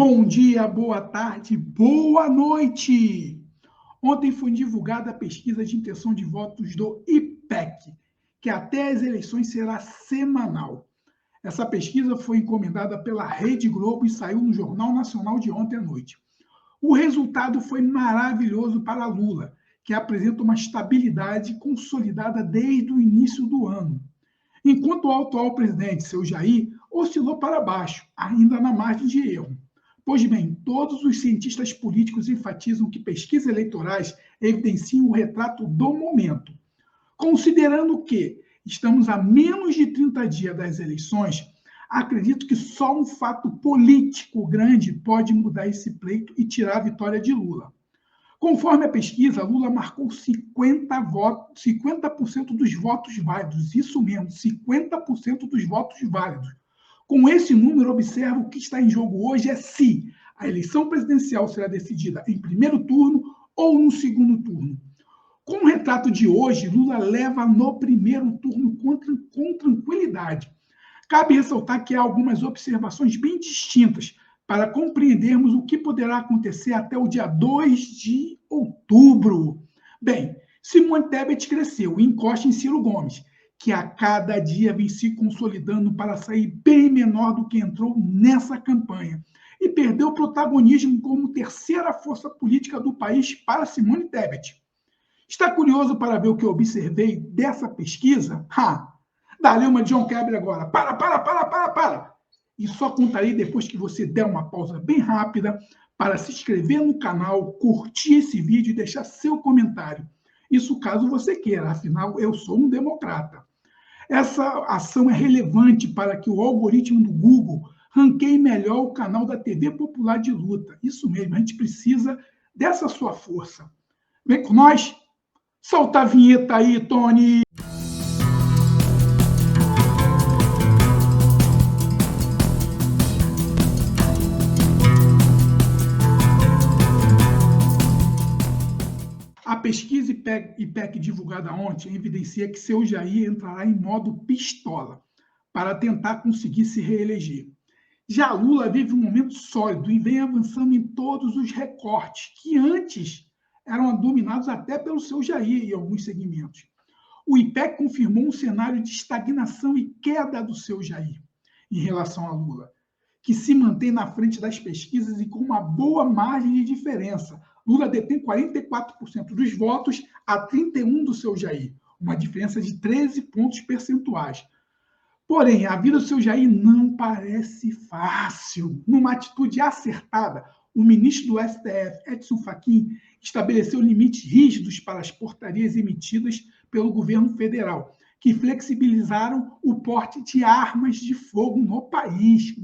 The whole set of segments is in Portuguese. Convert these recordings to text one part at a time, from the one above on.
Bom dia, boa tarde, boa noite! Ontem foi divulgada a pesquisa de intenção de votos do IPEC, que até as eleições será semanal. Essa pesquisa foi encomendada pela Rede Globo e saiu no Jornal Nacional de ontem à noite. O resultado foi maravilhoso para Lula, que apresenta uma estabilidade consolidada desde o início do ano. Enquanto o atual presidente, seu Jair, oscilou para baixo, ainda na margem de erro. Pois bem, todos os cientistas políticos enfatizam que pesquisas eleitorais evidenciam o retrato do momento. Considerando que estamos a menos de 30 dias das eleições, acredito que só um fato político grande pode mudar esse pleito e tirar a vitória de Lula. Conforme a pesquisa, Lula marcou 50% dos votos válidos. Isso mesmo, 50% dos votos válidos. Com esse número, observa o que está em jogo hoje é se a eleição presidencial será decidida em primeiro turno ou no segundo turno. Com o retrato de hoje, Lula leva no primeiro turno com tranquilidade. Cabe ressaltar que há algumas observações bem distintas para compreendermos o que poderá acontecer até o dia 2 de outubro. Bem, Simone Tebet cresceu e encosta em Ciro Gomes, que a cada dia vem se consolidando para sair bem menor do que entrou nessa campanha e perdeu protagonismo como terceira força política do país para Simone Tebet. Está curioso para ver o que eu observei dessa pesquisa? Dá-lhe uma de John Keble agora. Para! E só contarei depois que você der uma pausa bem rápida para se inscrever no canal, curtir esse vídeo e deixar seu comentário. Isso caso você queira, afinal eu sou um democrata. Essa ação é relevante para que o algoritmo do Google ranqueie melhor o canal da TV Popular de Luta. Isso mesmo, a gente precisa dessa sua força. Vem com nós? Solta a vinheta aí, Tony! A pesquisa IPEC divulgada ontem evidencia que seu Jair entrará em modo pistola para tentar conseguir se reeleger. Já Lula vive um momento sólido e vem avançando em todos os recortes que antes eram dominados até pelo seu Jair em alguns segmentos. O IPEC confirmou um cenário de estagnação e queda do seu Jair em relação a Lula, que se mantém na frente das pesquisas e com uma boa margem de diferença. Lula detém 44% dos votos a 31% do seu Jair, uma diferença de 13 pontos percentuais. Porém, a vida do seu Jair não parece fácil. Numa atitude acertada, o ministro do STF, Edson Fachin, estabeleceu limites rígidos para as portarias emitidas pelo governo federal, que flexibilizaram o porte de armas de fogo no país.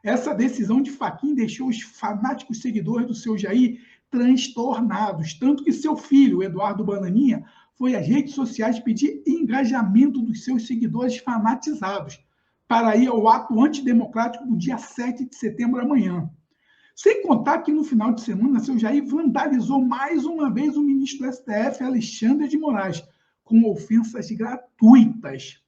Essa decisão de Fachin deixou os fanáticos seguidores do seu Jair transtornados, tanto que seu filho, Eduardo Bananinha, foi às redes sociais pedir engajamento dos seus seguidores fanatizados para ir ao ato antidemocrático do dia 7 de setembro amanhã. Sem contar que no final de semana, seu Jair vandalizou mais uma vez o ministro do STF, Alexandre de Moraes, com ofensas gratuitas.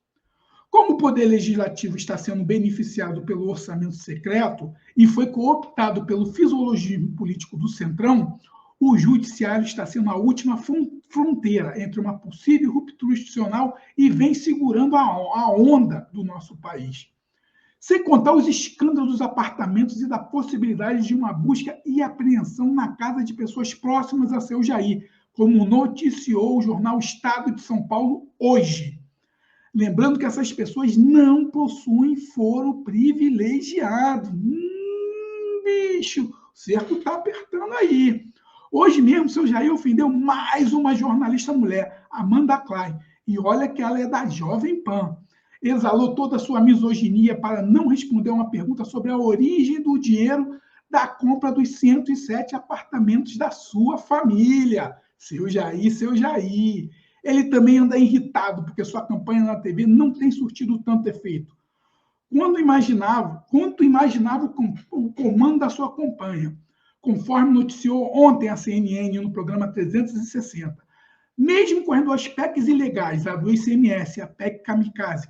Como o Poder Legislativo está sendo beneficiado pelo orçamento secreto e foi cooptado pelo fisiologismo político do Centrão, o Judiciário está sendo a última fronteira entre uma possível ruptura institucional e vem segurando a onda do nosso país. Sem contar os escândalos dos apartamentos e da possibilidade de uma busca e apreensão na casa de pessoas próximas a seu Jair, como noticiou o jornal Estado de São Paulo hoje. Lembrando que essas pessoas não possuem foro privilegiado. Bicho, o cerco está apertando aí. Hoje mesmo, seu Jair ofendeu mais uma jornalista mulher, Amanda Klein. E olha que ela é da Jovem Pan. Exalou toda a sua misoginia para não responder uma pergunta sobre a origem do dinheiro da compra dos 107 apartamentos da sua família. Seu Jair. Ele também anda irritado porque sua campanha na TV não tem surtido tanto efeito. Quanto imaginava o comando da sua campanha, conforme noticiou ontem a CNN no programa 360. Mesmo correndo as PECs ilegais, a do ICMS, a PEC Kamikaze,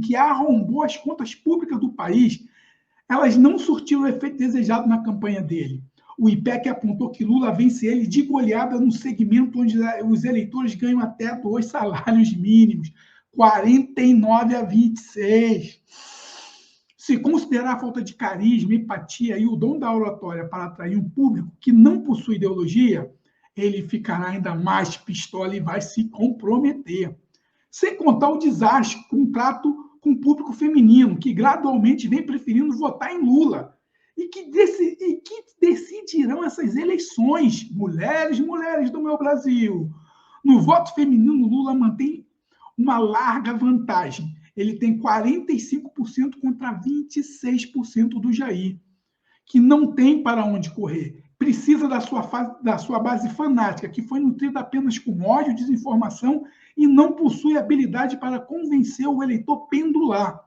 que arrombou as contas públicas do país, elas não surtiram o efeito desejado na campanha dele. O IPEC apontou que Lula vence ele de goleada num segmento onde os eleitores ganham até 2 salários mínimos, 49-26. Se considerar a falta de carisma, empatia e o dom da oratória para atrair um público que não possui ideologia, ele ficará ainda mais pistola e vai se comprometer. Sem contar o desastre com o trato com o público feminino, que gradualmente vem preferindo votar em Lula. E que decidirão essas eleições. Mulheres do meu Brasil. No voto feminino, Lula mantém uma larga vantagem. Ele tem 45% contra 26% do Jair, que não tem para onde correr. Precisa da sua base fanática, que foi nutrida apenas com ódio, desinformação e não possui habilidade para convencer o eleitor pendular.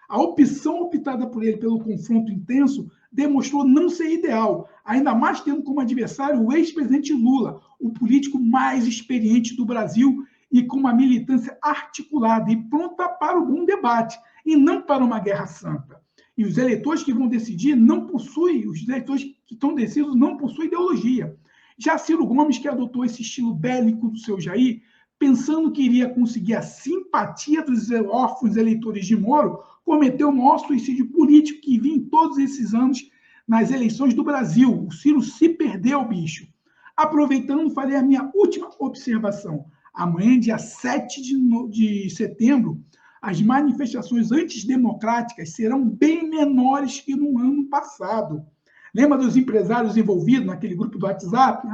A opção optada por ele pelo confronto intenso demonstrou não ser ideal, ainda mais tendo como adversário o ex-presidente Lula, o político mais experiente do Brasil e com uma militância articulada e pronta para o bom debate, e não para uma guerra santa. E os eleitores que vão decidir os eleitores que estão decididos não possuem ideologia. Já Ciro Gomes, que adotou esse estilo bélico do seu Jair, pensando que iria conseguir a simpatia dos órfãos eleitores de Moro, cometeu o maior suicídio político que vi em todos esses anos nas eleições do Brasil. O Ciro se perdeu, bicho. Aproveitando, farei a minha última observação. Amanhã, dia 7 de setembro, as manifestações antidemocráticas serão bem menores que no ano passado. Lembra dos empresários envolvidos naquele grupo do WhatsApp?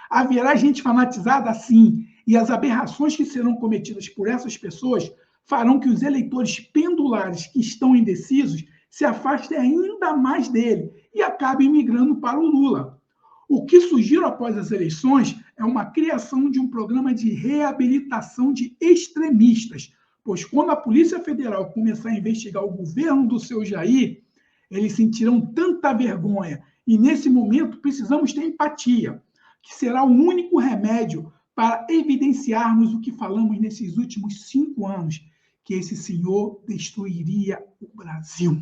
Haverá gente fanatizada assim, e as aberrações que serão cometidas por essas pessoas farão que os eleitores pendulares que estão indecisos se afastem ainda mais dele e acabem migrando para o Lula. O que sugiro após as eleições é uma criação de um programa de reabilitação de extremistas, pois quando a Polícia Federal começar a investigar o governo do seu Jair, eles sentirão tanta vergonha. E nesse momento precisamos ter empatia, que será o único remédio para evidenciarmos o que falamos nesses últimos 5 anos, que esse senhor destruiria o Brasil.